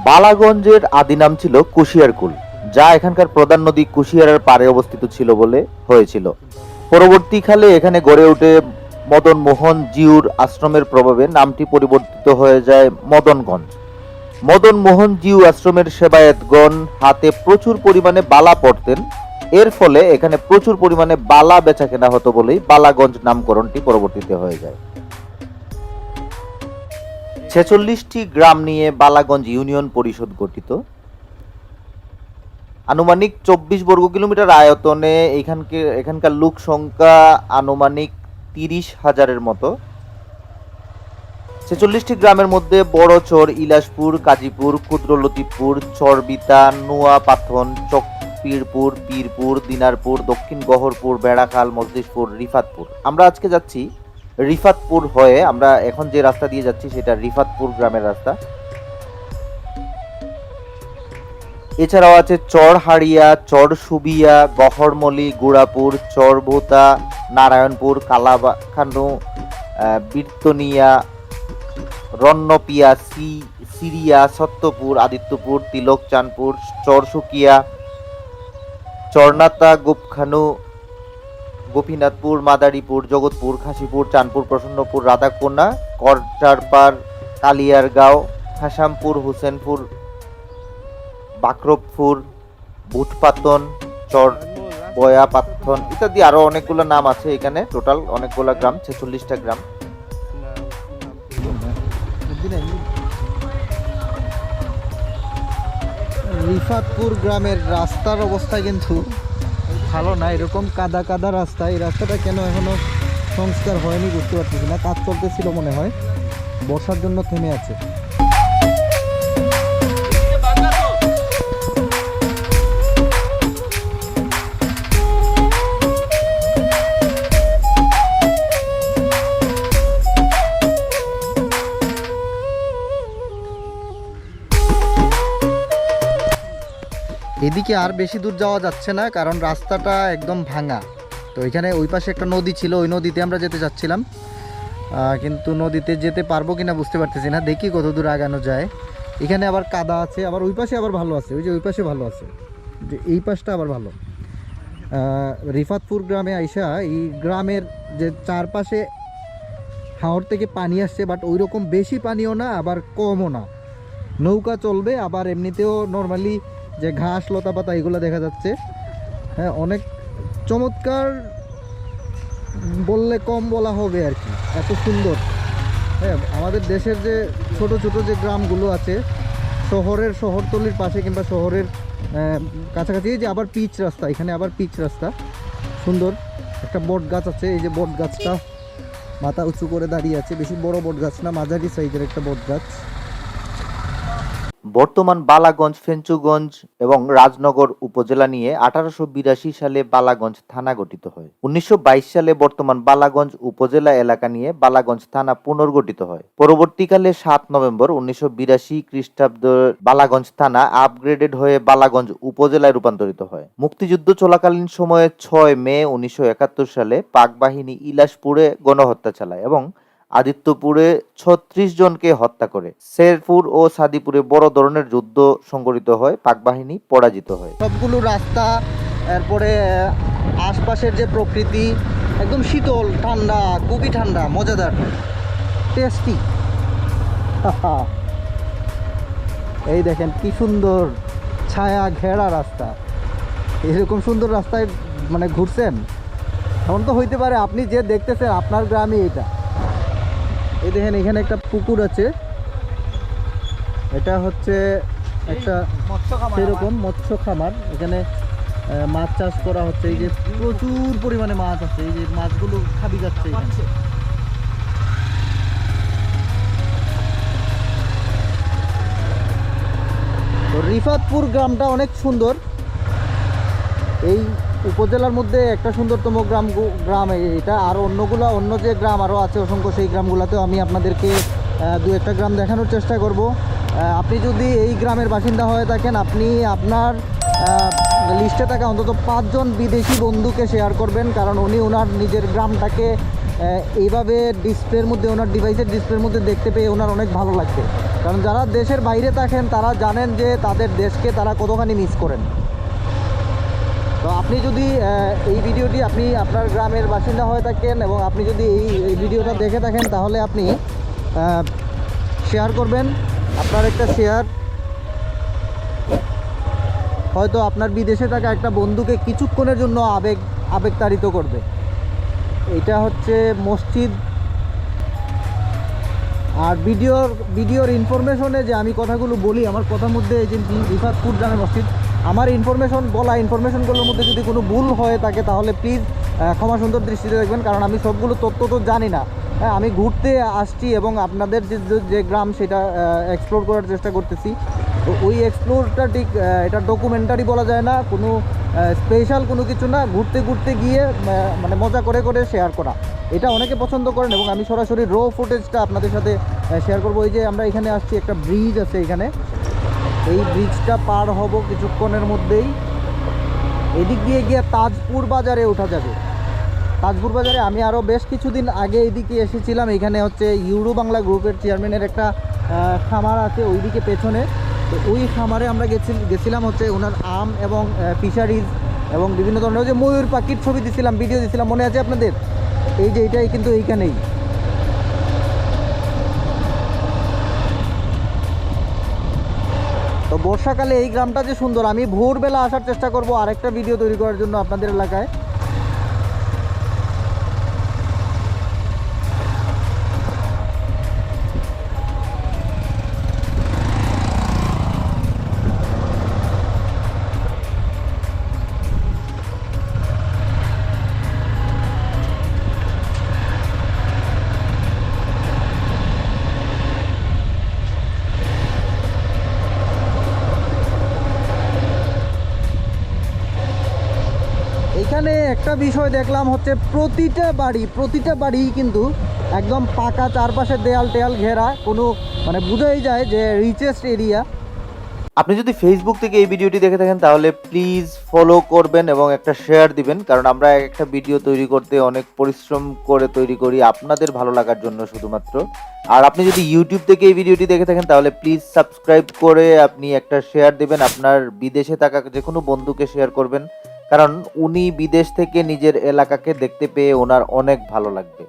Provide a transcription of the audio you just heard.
বালাগঞ্জের আদি নাম ছিল কুশিয়ারকুল, যা এখানকার প্রধান নদী কুশিয়ারার পাড়ে অবস্থিত ছিল বলে হয়েছিল। পরবর্তীকালে এখানে গড়ে ওঠে মদন মোহন জিউর আশ্রমের প্রভাবে নামটি পরিবর্তিত হয়ে যায় মদনগঞ্জ। মদন মোহন জিউ আশ্রমের সেবায়েতগণ হাতে প্রচুর পরিমাণে বালা পড়তেন, এর ফলে এখানে প্রচুর পরিমাণে বালা বেচা কেনা হতো বলেই বালাগঞ্জ নামকরণটি পরবর্তীতে হয়ে যায়। 46টি গ্রাম নিয়ে বালাগঞ্জ ইউনিয়ন পরিষদ গঠিত। আনুমানিক 24 বর্গ কিলোমিটার আয়তনে এখানকার লোক সংখ্যা আনুমানিক 30,000-এর মতো। 46টি গ্রামের মধ্যে বড় চর ইলাসপুর, কাজীপুর, ক্ষুদ্র লতিফপুর, চরবিতা, নোয়াপাথন, চকপীরপুর, পীরপুর, দিনারপুর, দক্ষিণ গহরপুর, বেড়াখাল, মজলিশপুর, রিফাতপুর। আমরা আজকে যাচ্ছি রিফাতপুর হয়ে। আমরা এখন যে রাস্তা দিয়ে যাচ্ছি সেটা রিফাতপুর গ্রামের রাস্তা। এছাড়াও আছে চরহাড়িয়া, চর সুবিয়া, গহরমলি, গুড়াপুর, চরভোতা, নারায়ণপুর, কালাখানু, বীরতনিয়া, রন্নপিয়া, সিরিয়া, সত্যপুর, আদিত্যপুর, তিলকচাঁদপুর, চরসুকিয়া, চরনাতা, গোপখানু, গোপীনাথপুর, মাদারীপুর, জগৎপুর, খাসিপুর, চাঁদপুর, প্রসন্নপুর, রাধাকোনা, করচারপাড়, কালিয়ারগাঁও, হাসামপুর, হুসেনপুর, বাকরবপুর, বুটপাতন, চর বয়াপাতন ইত্যাদি আরো অনেকগুলো নাম আছে। এখানে টোটাল অনেকগুলো গ্রাম, 46টা গ্রাম। রিফাতপুর গ্রামের রাস্তার অবস্থা কিন্তু ভালো না, এরকম কাদা কাদা রাস্তা। এই রাস্তাটা কেন এখনো সংস্কার হয়নি বুঝতে পারতেছি না। কাজ চলতেছিল মনে হয়, বর্ষার জন্য থেমে আছে। এদিকে আর বেশি দূর যাওয়া যাচ্ছে না, কারণ রাস্তাটা একদম ভাঙা। তো এখানে ওই পাশে একটা নদী ছিল, ওই নদীতে আমরা যেতে চাচ্ছিলাম, কিন্তু নদীতে যেতে পারবো কিনা বুঝতে পারতেছি না। দেখি কত দূর আগানো যায়। এখানে আবার কাদা আছে, আবার ওই পাশে আবার ভালো আছে। ওই যে ওই পাশে ভালো আছে, যে এই পাশটা আবার ভালো। রিফাতপুর গ্রামে আইসা এই গ্রামের যে চারপাশে হাওর থেকে পানি আসছে, বাট ওই রকম বেশি পানিও না আবার কমও না। নৌকা চলবে, আবার এমনিতেও নর্মালি যে ঘাস লতা পাতা এগুলো দেখা যাচ্ছে। হ্যাঁ, অনেক চমৎকার বললে কম বলা হবে আর কি, এত সুন্দর। হ্যাঁ, আমাদের দেশের যে ছোট ছোট যে গ্রামগুলো আছে শহরতলির পাশে কিংবা শহরের কাছাকাছি, যে আবার পিচ রাস্তা, এখানে আবার পিচ রাস্তা, সুন্দর। একটা বট গাছ আছে, এই যে বট গাছটা মাথা উঁচু করে দাঁড়িয়ে আছে। বেশি বড় বট গাছ না, মাঝারি সাইজের একটা বট গাছ। বর্তমান বালাগঞ্জ, ফেঞ্চুগঞ্জ এবং রাজনগর উপজেলা নিয়ে 1882 সালে বালাগঞ্জ থানা গঠিত হয়। 1922 সালে বর্তমান বালাগঞ্জ উপজেলা এলাকা নিয়ে বালাগঞ্জ থানা পুনর্গঠিত হয়। পরবর্তীকালে 7 নভেম্বর 1982 খ্রিস্টাব্দ বালাগঞ্জ থানা আপগ্রেডেড হয়ে বালাগঞ্জ উপজেলায় রূপান্তরিত হয়। মুক্তিযুদ্ধ চলাকালীন সময়ে 6 মে 1971 সালে পাক বাহিনী ইলাসপুরে গণহত্যা চালায় এবং আদিত্যপুরে 36 জনকে হত্যা করে। শেরপুর ও সাদিপুরে বড় ধরনের যুদ্ধ সংঘটিত হয়, পাক বাহিনী পরাজিত হয়। সবগুলো রাস্তা, এরপরে আশপাশের যে প্রকৃতি একদম শীতল, ঠান্ডা, খুবই ঠান্ডা, মজাদার, টেস্টি। এই দেখেন কি সুন্দর ছায়া ঘেরা রাস্তা। এরকম সুন্দর রাস্তায় মানে ঘুরছেন? এমন তো হইতে পারে আপনি যে দেখতেছেন আপনার গ্রামে এটা। এই দেখেন এখানে একটা পুকুর আছে, এটা হচ্ছে একটা সেরকম মৎস্য খামার। এখানে মাছ চাষ করা হচ্ছে। এই যে প্রচুর পরিমাণে মাছ আছে, এই যে মাছগুলো খাবি যাচ্ছে এখানে। তো রিফাতপুর গ্রামটা অনেক সুন্দর। এই উপজেলার মধ্যে একটা সুন্দরতম গ্রাম এটা। আর অন্য যে গ্রাম আরও আছে অসংখ্য, সেই গ্রামগুলোতেও আমি আপনাদেরকে দু একটা গ্রাম দেখানোর চেষ্টা করব। আপনি যদি এই গ্রামের বাসিন্দা হয়ে থাকেন, আপনি আপনার লিস্টে থাকা অন্তত 5 জন বিদেশি বন্ধুকে শেয়ার করবেন, কারণ উনি ওনার নিজের গ্রামটাকে এইভাবে ডিসপ্লের মধ্যে, ওনার ডিভাইসের ডিসপ্লের মধ্যে দেখতে পেয়ে ওনার অনেক ভালো লাগবে। কারণ যারা দেশের বাইরে থাকেন তারা জানেন যে তাদের দেশকে তারা কতখানি মিস করেন। তো আপনি যদি এই ভিডিওটি আপনি আপনার গ্রামের বাসিন্দা হয়ে থাকেন এবং আপনি যদি এই ভিডিওটা দেখে থাকেন, তাহলে আপনি শেয়ার করবেন। আপনার একটা শেয়ার হয়তো আপনার বিদেশে থাকা একটা বন্ধুকে কিছুক্ষণের জন্য আবেগতাড়িত করবে। এটা হচ্ছে মসজিদ। আর ভিডিওর ইনফরমেশনে যে আমি কথাগুলো বলি, আমার কথার মধ্যে এই যে রিফাতপুর জামে মসজিদ, আমার ইনফরমেশনগুলোর মধ্যে যদি কোনো ভুল হয়ে থাকে তাহলে প্লিজ ক্ষমা সুন্দর দৃষ্টিতে দেখবেন। কারণ আমি সবগুলো তথ্য তো জানি না। হ্যাঁ, আমি ঘুরতে আসছি এবং আপনাদের যে গ্রাম সেটা এক্সপ্লোর করার চেষ্টা করতেছি। তো ওই এক্সপ্লোরটা ঠিক এটা ডকুমেন্টারি বলা যায় না, কোনো স্পেশাল কোনো কিছু না, ঘুরতে ঘুরতে গিয়ে মানে মজা করে করে শেয়ার করা, এটা অনেকে পছন্দ করেন। এবং আমি সরাসরি র ফুটেজটা আপনাদের সাথে শেয়ার করবো। এই যে আমরা এখানে আসছি, একটা ব্রিজ আছে এখানে, এই ব্রিজটা পার হব কিছুক্ষণের মধ্যেই। এদিক দিয়ে গিয়ে তাজপুর বাজারে ওঠা যাবে। তাজপুর বাজারে আমি আরও বেশ কিছুদিন আগে এদিকে এসেছিলাম। এখানে হচ্ছে ইউরো বাংলা গ্রুপের চেয়ারম্যানের একটা খামার আছে ওইদিকে পেছনে। তো ওই খামারে আমরা গেছিলাম হচ্ছে ওনার আম এবং ফিশারিজ এবং বিভিন্ন ধরনের, যে ময়ূর পাখির ছবি দিছিলাম, ভিডিও দিছিলাম, মনে আছে আপনাদের? এই যে এটাই কিন্তু এইখানেই। তো বর্ষাকালে এই গ্রামটা যে সুন্দর, আমি ভোরবেলা আসার চেষ্টা করব আরেকটা ভিডিও তৈরি করার জন্য আপনাদের এলাকায়। এখানে একটা বিষয় দেখলাম হচ্ছে প্রতিটা বাড়ি কিন্তু একদম পাকা, চারপাশে দেয়াল টেয়াল ঘেরা, কোনো মানে বোঝাই যায় যে রিচেস্ট এরিয়া। আপনি যদি ফেসবুক থেকে এই ভিডিওটি দেখে থাকেন তাহলে প্লিজ ফলো করবেন এবং একটা শেয়ার দিবেন। কারণ আমরা একটা ভিডিও তৈরি করতে অনেক পরিশ্রম করে তৈরি করি আপনাদের ভালো লাগার জন্য শুধুমাত্র। আর আপনি যদি ইউটিউব থেকে এই ভিডিওটি দেখে থাকেন তাহলে প্লিজ সাবস্ক্রাইব করে আপনি একটা শেয়ার দিবেন। আপনার বিদেশে থাকা যে কোনো বন্ধুকে শেয়ার করবেন, কারণ উনি বিদেশ থেকে নিজের এলাকাকে দেখতে পেয়ে ওনার অনেক ভালো লাগবে।